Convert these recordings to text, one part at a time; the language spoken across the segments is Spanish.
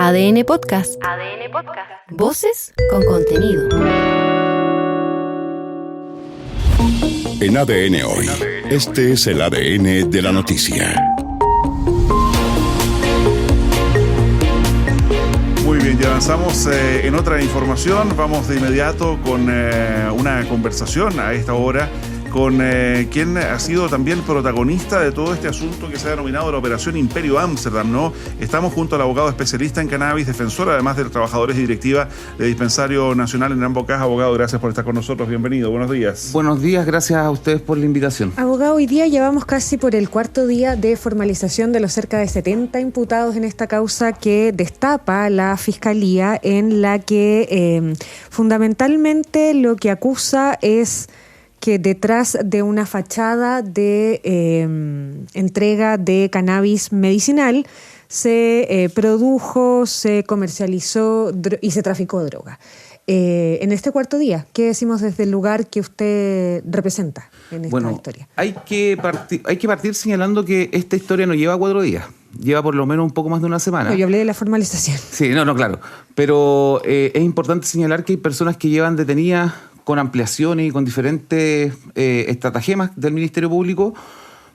ADN Podcast. ADN Podcast. Voces con contenido. En ADN Hoy, este es el ADN de la noticia. Muy bien, ya avanzamos en otra información. Vamos de inmediato con una conversación a esta hora con quien ha sido también protagonista de todo este asunto que se ha denominado la Operación Imperio Ámsterdam, ¿no? Estamos junto al abogado especialista en cannabis, defensor además de trabajadores y directiva de Dispensario Nacional en Ambocás. Abogado, gracias por estar con nosotros. Bienvenido. Buenos días. Buenos días, gracias a ustedes por la invitación. Abogado, hoy día llevamos casi por el cuarto día de formalización de los cerca de 70 imputados en esta causa que destapa la Fiscalía, en la que fundamentalmente lo que acusa es que detrás de una fachada de entrega de cannabis medicinal se produjo, se comercializó y se traficó droga. En este cuarto día, ¿qué decimos desde el lugar que usted representa en esta historia? Hay que partir señalando que esta historia no lleva 4 días, lleva por lo menos un poco más de una semana. No, yo hablé de la formalización. Sí, claro. Pero es importante señalar que hay personas que llevan detenidas con ampliaciones y con diferentes estratagemas del Ministerio Público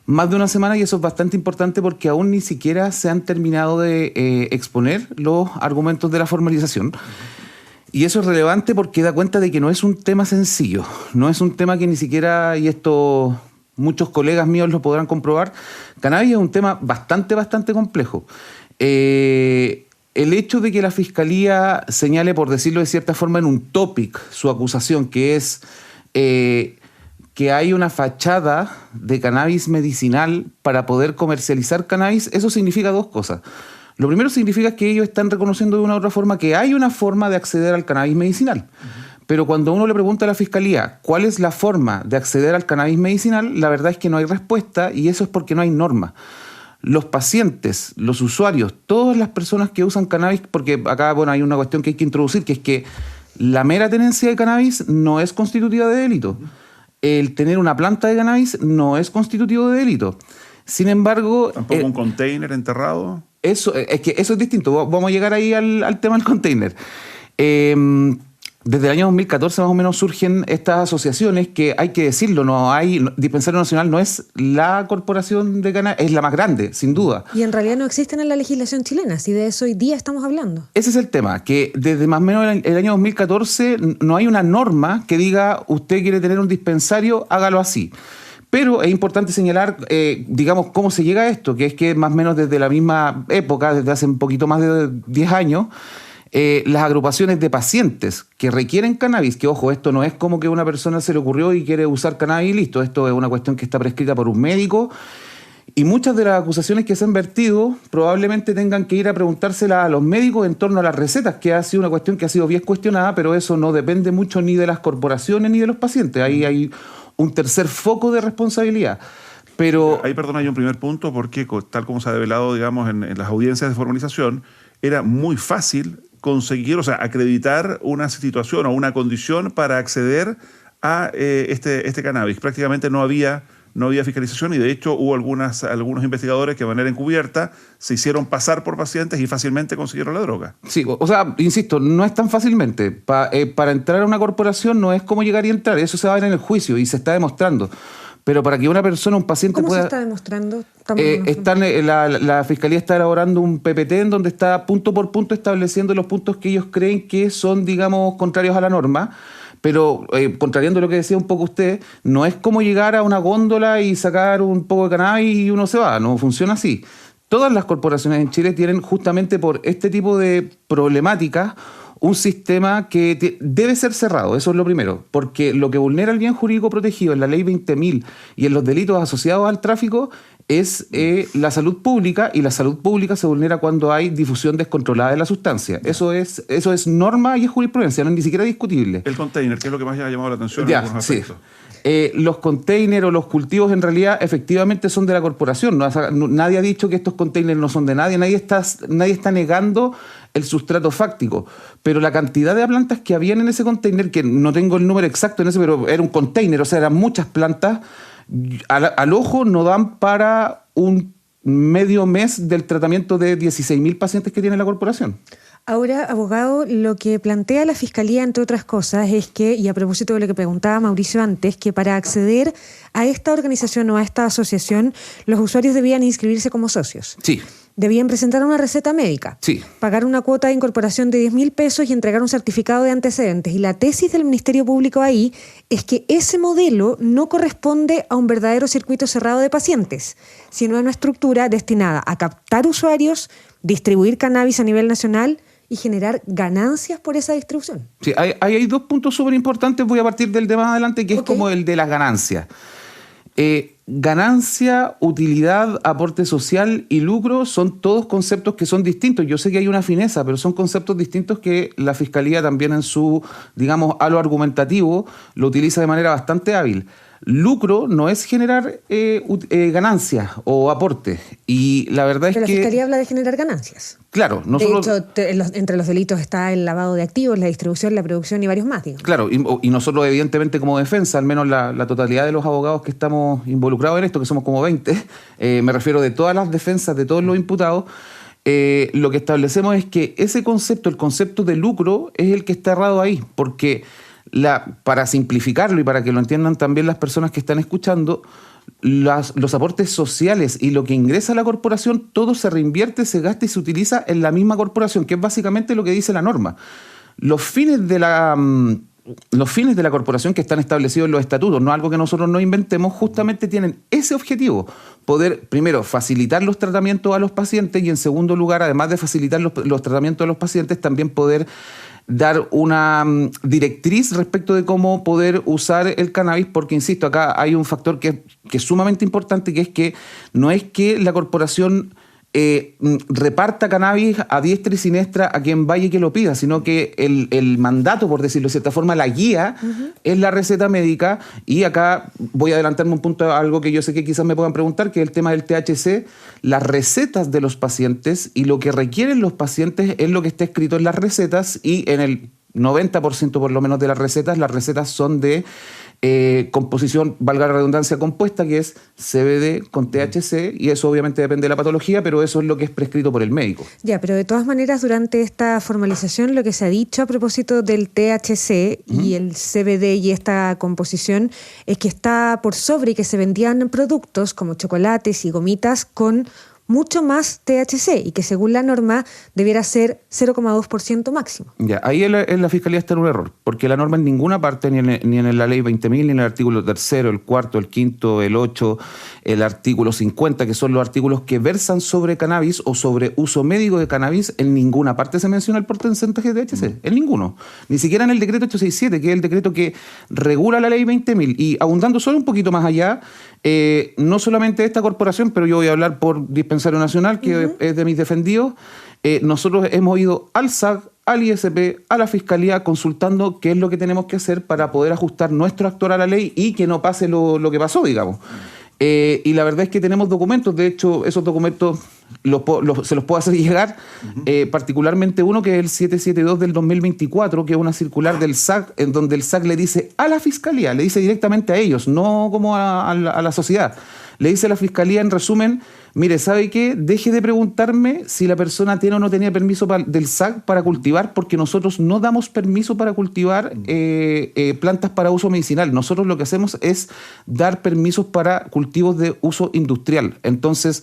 más de una semana, y eso es bastante importante porque aún ni siquiera se han terminado de exponer los argumentos de la formalización. Y eso es relevante porque da cuenta de que no es un tema sencillo, no es un tema que ni siquiera, y esto muchos colegas míos lo podrán comprobar, cannabis es un tema bastante complejo. El hecho de que la Fiscalía señale, por decirlo de cierta forma, en un topic su acusación, que es que hay una fachada de cannabis medicinal para poder comercializar cannabis, eso significa 2 cosas. Lo primero significa que ellos están reconociendo de una u otra forma que hay una forma de acceder al cannabis medicinal. Pero cuando uno le pregunta a la Fiscalía cuál es la forma de acceder al cannabis medicinal, la verdad es que no hay respuesta, y eso es porque no hay norma. Los pacientes, los usuarios, todas las personas que usan cannabis, porque acá hay una cuestión que hay que introducir, que es que la mera tenencia de cannabis no es constitutiva de delito. El tener una planta de cannabis no es constitutivo de delito. Sin embargo... ¿Tampoco un container enterrado? Eso es distinto. Vamos a llegar ahí al tema del container. Desde el año 2014 más o menos surgen estas asociaciones que, hay que decirlo, Dispensario Nacional no es la corporación de cannabis, es la más grande, sin duda. Y en realidad no existen en la legislación chilena, si de eso hoy día estamos hablando. Ese es el tema, que desde más o menos el año 2014 no hay una norma que diga usted quiere tener un dispensario, hágalo así. Pero es importante señalar, cómo se llega a esto, que es que más o menos desde la misma época, desde hace un poquito más de 10 años, las agrupaciones de pacientes que requieren cannabis, que ojo, esto no es como que una persona se le ocurrió y quiere usar cannabis y listo, esto es una cuestión que está prescrita por un médico, y muchas de las acusaciones que se han vertido probablemente tengan que ir a preguntárselas a los médicos en torno a las recetas, que ha sido una cuestión que ha sido bien cuestionada, pero eso no depende mucho ni de las corporaciones ni de los pacientes. Ahí hay un tercer foco de responsabilidad. Pero ahí, hay un primer punto, porque tal como se ha develado, digamos, en las audiencias de formalización, era muy fácil conseguir, acreditar una situación o una condición para acceder a este cannabis. Prácticamente no había fiscalización, y de hecho hubo algunos investigadores que de manera encubierta se hicieron pasar por pacientes y fácilmente consiguieron la droga. Sí, insisto, no es tan fácilmente. Para entrar a una corporación no es como llegar y entrar, eso se va a ver en el juicio y se está demostrando. Pero para que una persona, un paciente pueda... ¿Cómo se está demostrando? La Fiscalía está elaborando un PPT en donde está punto por punto estableciendo los puntos que ellos creen que son, contrarios a la norma. Pero, contrariando lo que decía un poco usted, no es como llegar a una góndola y sacar un poco de cannabis y uno se va. No funciona así. Todas las corporaciones en Chile tienen, justamente por este tipo de problemáticas, un sistema que debe ser cerrado, eso es lo primero, porque lo que vulnera el bien jurídico protegido en la ley 20.000 y en los delitos asociados al tráfico es la salud pública, y la salud pública se vulnera cuando hay difusión descontrolada de la sustancia. Eso es norma y es jurisprudencia, no es ni siquiera discutible. El container, que es lo que más ha llamado la atención. Sí. Los containers o los cultivos en realidad efectivamente son de la corporación. Nadie ha dicho que estos containers no son de nadie, nadie está negando el sustrato fáctico, pero la cantidad de plantas que habían en ese container, que no tengo el número exacto en ese, pero era un container, eran muchas plantas, al ojo no dan para un medio mes del tratamiento de 16.000 pacientes que tiene la corporación. Ahora, abogado, lo que plantea la Fiscalía, entre otras cosas, es que, y a propósito de lo que preguntaba Mauricio antes, que para acceder a esta organización o a esta asociación, los usuarios debían inscribirse como socios. Sí. Debían presentar una receta médica, Sí. pagar una cuota de incorporación de 10.000 pesos y entregar un certificado de antecedentes. Y la tesis del Ministerio Público ahí es que ese modelo no corresponde a un verdadero circuito cerrado de pacientes, sino a una estructura destinada a captar usuarios, distribuir cannabis a nivel nacional y generar ganancias por esa distribución. Sí, hay dos puntos súper importantes. Voy a partir del de más adelante, que es Ok. como el de las ganancias. Ganancia, utilidad, aporte social y lucro son todos conceptos que son distintos. Yo sé que hay una fineza, pero son conceptos distintos que la Fiscalía también en su, digamos, halo argumentativo lo utiliza de manera bastante hábil. Lucro no es generar ganancias o aportes. Y la verdad Pero es la que... Fiscalía habla de generar ganancias. Claro, De nosotros... hecho, entre los delitos está el lavado de activos, la distribución, la producción y varios más, digamos. Claro, y nosotros evidentemente como defensa, al menos la totalidad de los abogados que estamos involucrados en esto, que somos como 20, me refiero de todas las defensas, de todos los imputados, lo que establecemos es que ese concepto, el concepto de lucro, es el que está errado ahí, porque para simplificarlo y para que lo entiendan también las personas que están escuchando, los aportes sociales y lo que ingresa a la corporación, todo se reinvierte, se gasta y se utiliza en la misma corporación, que es básicamente lo que dice la norma. Los fines de la corporación que están establecidos en los estatutos, no algo que nosotros no inventemos, justamente tienen ese objetivo: poder, primero, facilitar los tratamientos a los pacientes y, en segundo lugar, además de facilitar los tratamientos a los pacientes, también poder dar una directriz respecto de cómo poder usar el cannabis, porque, insisto, acá hay un factor que es sumamente importante, que es que no es que la corporación reparta cannabis a diestra y siniestra a quien vaya y que lo pida, sino que el mandato, por decirlo de cierta forma, la guía, es la receta médica. Y acá voy a adelantarme un punto a algo que yo sé que quizás me puedan preguntar, que es el tema del THC. Las recetas de los pacientes y lo que requieren los pacientes es lo que está escrito en las recetas, y en el 90% por lo menos de las recetas son de composición, valga la redundancia, compuesta, que es CBD con THC, y eso obviamente depende de la patología, pero eso es lo que es prescrito por el médico. Ya, pero de todas maneras, durante esta formalización, lo que se ha dicho a propósito del THC y el CBD y esta composición es que está por sobre y que se vendían productos como chocolates y gomitas con mucho más THC y que según la norma debiera ser 0,2% máximo. Ya, ahí en la Fiscalía está en un error, porque la norma en ninguna parte, ni en la ley 20.000, ni en el artículo 3º, el 4º, el 5º, el 8, el artículo 50, que son los artículos que versan sobre cannabis o sobre uso médico de cannabis, en ninguna parte se menciona el porcentaje de THC, en ninguno. Ni siquiera en el decreto 867, que es el decreto que regula la ley 20.000. Y abundando solo un poquito más allá, no solamente esta corporación, pero yo voy a hablar por Dispensario Nacional, que es de mis defendidos. Nosotros hemos ido al SAG, al ISP, a la Fiscalía, consultando qué es lo que tenemos que hacer para poder ajustar nuestro actuar a la ley y que no pase lo que pasó, digamos. Y la verdad es que tenemos documentos. De hecho, esos documentos se los puedo hacer llegar, particularmente uno que es el 772 del 2024, que es una circular del SAC, en donde el SAC le dice a la Fiscalía, le dice directamente a ellos, no como a la sociedad. Le dice a la Fiscalía, en resumen: mire, ¿sabe qué? Deje de preguntarme si la persona tiene o no tenía permiso del SAC para cultivar, porque nosotros no damos permiso para cultivar plantas para uso medicinal. Nosotros lo que hacemos es dar permisos para cultivos de uso industrial. Entonces,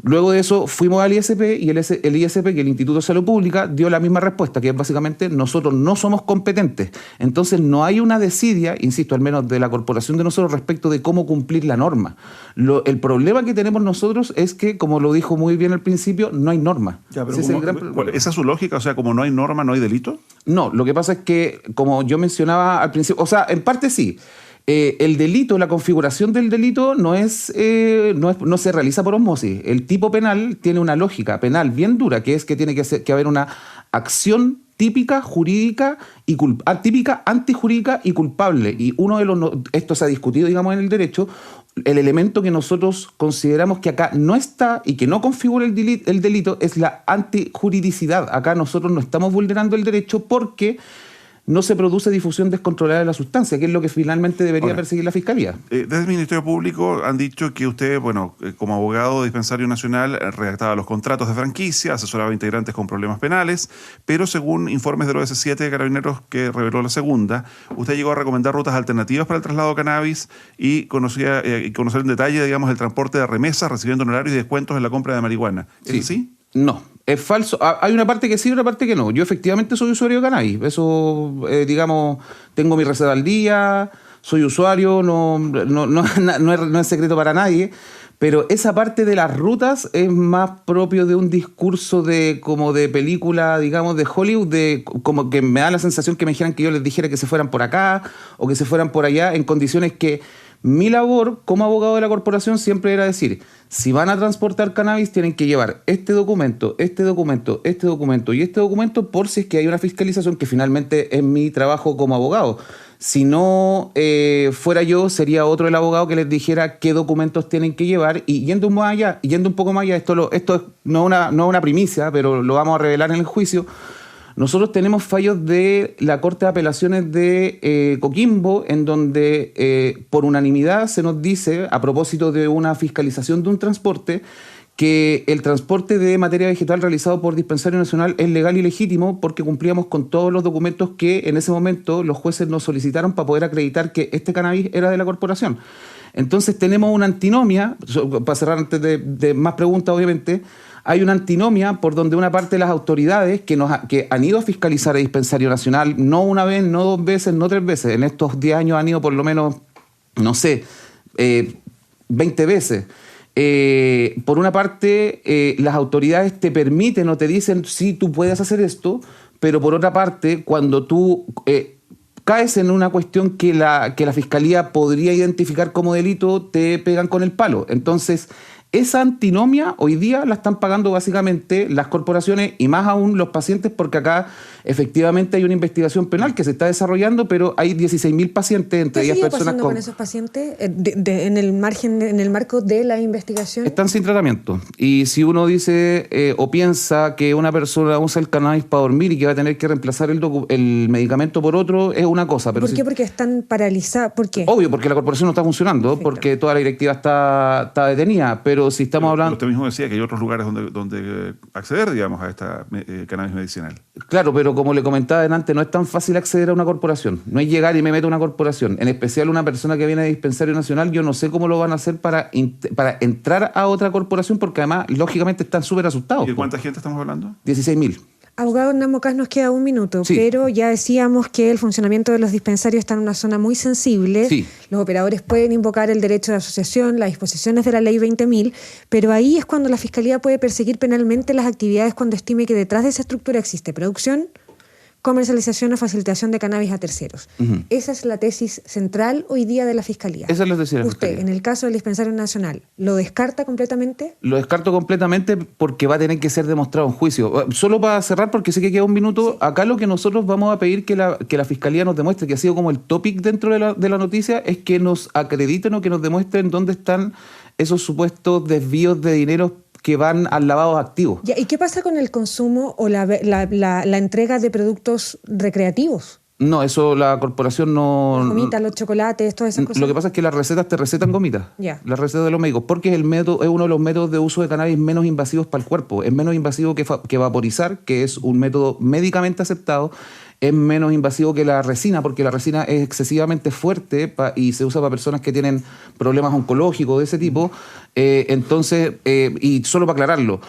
luego de eso fuimos al ISP, y el ISP, que es el Instituto de Salud Pública, dio la misma respuesta, que es básicamente: nosotros no somos competentes. Entonces no hay una desidia, insisto, al menos de la corporación de nosotros, respecto de cómo cumplir la norma. El problema que tenemos nosotros es que, como lo dijo muy bien al principio, no hay norma. Ya, pero Ese es el gran problema. ¿esa es su lógica? O sea, como no hay norma, no hay delito. No, lo que pasa es que, como yo mencionaba al principio, o sea, en parte sí. El delito, la configuración del delito no se realiza por osmosis. El tipo penal tiene una lógica penal bien dura, que es que tiene que haber una acción típica, jurídica y típica, antijurídica y culpable. Y esto se ha discutido, digamos, en el derecho. El elemento que nosotros consideramos que acá no está y que no configura el delito es la antijuridicidad. Acá nosotros no estamos vulnerando el derecho, porque no se produce difusión descontrolada de la sustancia, que es lo que finalmente debería Ahora, perseguir la Fiscalía. Desde el Ministerio Público han dicho que usted, como abogado de dispensario nacional, redactaba los contratos de franquicia, asesoraba a integrantes con problemas penales, pero según informes del OS7 de Carabineros que reveló la segunda, usted llegó a recomendar rutas alternativas para el traslado de cannabis y conocer en detalle, digamos, el transporte de remesas, recibiendo honorarios y descuentos en la compra de marihuana. ¿Es así? No, es falso. Hay una parte que sí y una parte que no. Yo efectivamente soy usuario de cannabis. Eso, digamos, tengo mi receta al día, soy usuario, no es secreto para nadie. Pero esa parte de las rutas es más propio de un discurso como de película, digamos, de Hollywood, como que me da la sensación que me dijeran que yo les dijera que se fueran por acá o que se fueran por allá, en condiciones que mi labor como abogado de la corporación siempre era decir, si van a transportar cannabis tienen que llevar este documento, este documento, este documento y este documento por si es que hay una fiscalización, que finalmente es mi trabajo como abogado. Si no fuera yo, sería otro el abogado que les dijera qué documentos tienen que llevar. Y yendo un poco más allá, esto no es una primicia, pero lo vamos a revelar en el juicio. Nosotros tenemos fallos de la Corte de Apelaciones de Coquimbo, en donde por unanimidad se nos dice, a propósito de una fiscalización de un transporte, que el transporte de materia vegetal realizado por Dispensario Nacional es legal y legítimo porque cumplíamos con todos los documentos que en ese momento los jueces nos solicitaron para poder acreditar que este cannabis era de la corporación. Entonces tenemos una antinomia, para cerrar antes de más preguntas obviamente, hay una antinomia por donde una parte de las autoridades que han ido a fiscalizar a Dispensario Nacional, no una vez, no 2 veces, no 3 veces, en estos 10 años han ido por lo menos, 20 veces. Por una parte, las autoridades te permiten o te dicen, sí, tú puedes hacer esto, pero por otra parte, cuando tú caes en una cuestión que la Fiscalía podría identificar como delito, te pegan con el palo. Entonces, esa antinomia hoy día la están pagando básicamente las corporaciones y más aún los pacientes, porque acá efectivamente hay una investigación penal que se está desarrollando, pero hay 16.000 pacientes, entre ellas personas con esos pacientes en el marco de la investigación. Están sin tratamiento. Y si uno dice o piensa que una persona usa el cannabis para dormir y que va a tener que reemplazar el medicamento por otro, es una cosa. Pero ¿Por qué? Porque están paralizadas. ¿Por qué? Obvio, porque la corporación no está funcionando. Perfecto. Porque toda la directiva está detenida. Pero si estamos hablando... Usted mismo decía que hay otros lugares donde acceder, digamos, a esta cannabis medicinal. Claro, pero como le comentaba adelante, no es tan fácil acceder a una corporación. No es llegar y me meto a una corporación. En especial una persona que viene de Dispensario Nacional, yo no sé cómo lo van a hacer para entrar a otra corporación, porque además, lógicamente, están súper asustados. ¿Y de cuánta gente estamos hablando? 16.000. Abogado Namocas, nos queda 1 minuto, sí. Pero ya decíamos que el funcionamiento de los dispensarios está en una zona muy sensible. Sí. Los operadores pueden invocar el derecho de asociación, las disposiciones de la ley 20.000, pero ahí es cuando la Fiscalía puede perseguir penalmente las actividades cuando estime que detrás de esa estructura existe producción, comercialización o facilitación de cannabis a terceros. Uh-huh. Esa es la tesis central hoy día de la Fiscalía. Esa es la tesis de la Fiscalía. Usted, en el caso del Dispensario Nacional, ¿lo descarta completamente? Lo descarto completamente porque va a tener que ser demostrado en juicio. Solo para cerrar, porque sé que queda 1 minuto, sí. Acá lo que nosotros vamos a pedir que la Fiscalía nos demuestre, que ha sido como el topic dentro de la noticia, es que nos acrediten o que nos demuestren dónde están esos supuestos desvíos de dinero que van al lavado de activos. Ya, ¿y qué pasa con el consumo o la entrega de productos recreativos? No, eso la corporación no... Las gomitas, los chocolates, todas esas cosas. Lo que pasa es que las recetas te recetan gomitas. Yeah. Las recetas de los médicos, porque es uno de los métodos de uso de cannabis menos invasivos para el cuerpo. Es menos invasivo que vaporizar, que es un método médicamente aceptado. Es menos invasivo que la resina, porque la resina es excesivamente fuerte y se usa para personas que tienen problemas oncológicos de ese tipo. Entonces, y solo para aclararlo,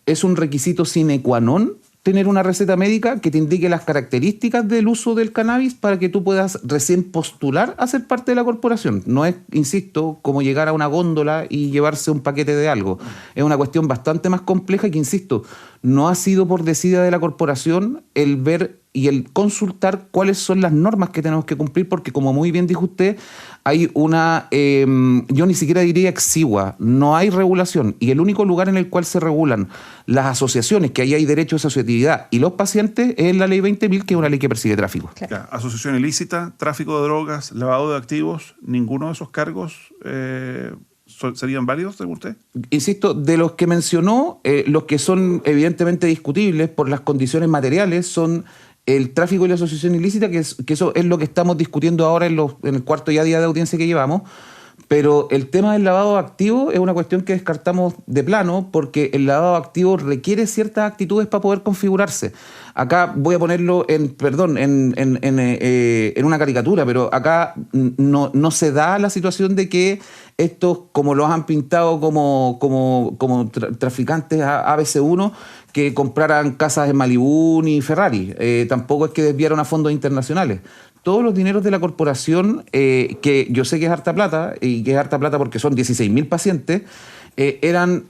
es un requisito sine qua non tener una receta médica que te indique las características del uso del cannabis para que tú puedas recién postular a ser parte de la corporación. No es, insisto, como llegar a una góndola y llevarse un paquete de algo. Es una cuestión bastante más compleja que, insisto, no ha sido por decida de la corporación el ver y el consultar cuáles son las normas que tenemos que cumplir, porque como muy bien dijo usted, hay una, yo ni siquiera diría exigua, no hay regulación, y el único lugar en el cual se regulan las asociaciones, que ahí hay derecho a asociatividad, y los pacientes, es la ley 20.000, que es una ley que persigue tráfico. Claro. Ya, asociación ilícita, tráfico de drogas, lavado de activos, ninguno de esos cargos ¿serían válidos, según usted? Insisto, de los que mencionó, los que son evidentemente discutibles por las condiciones materiales son el tráfico y la asociación ilícita, que eso es lo que estamos discutiendo ahora en el cuarto día de audiencia que llevamos. Pero el tema del lavado de activos es una cuestión que descartamos de plano, porque el lavado de activos requiere ciertas actitudes para poder configurarse. Acá voy a ponerlo en una caricatura, pero acá no se da la situación de que estos, como los han pintado como traficantes ABC1, que compraran casas en Malibú ni Ferrari. Tampoco es que desviaron a fondos internacionales. Todos los dineros de la corporación, que yo sé que es harta plata, y que es harta plata porque son 16.000 pacientes, eran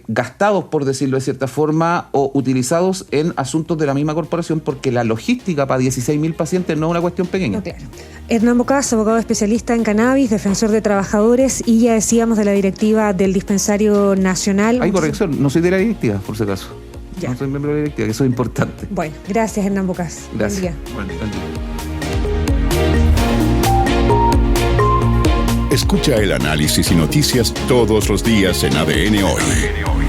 gastados, por decirlo de cierta forma, o utilizados en asuntos de la misma corporación, porque la logística para 16.000 pacientes no es una cuestión pequeña. No, claro. Hernán Bocas, abogado especialista en cannabis, defensor de trabajadores, y ya decíamos de la directiva del Dispensario Nacional. Hay corrección, no soy de la directiva, por si acaso. Ya. No soy miembro de la directiva, que eso es importante. Bueno, gracias, Hernán Bocas. Gracias. Buen día. Buen día. Escucha el análisis y noticias todos los días en ADN Hoy.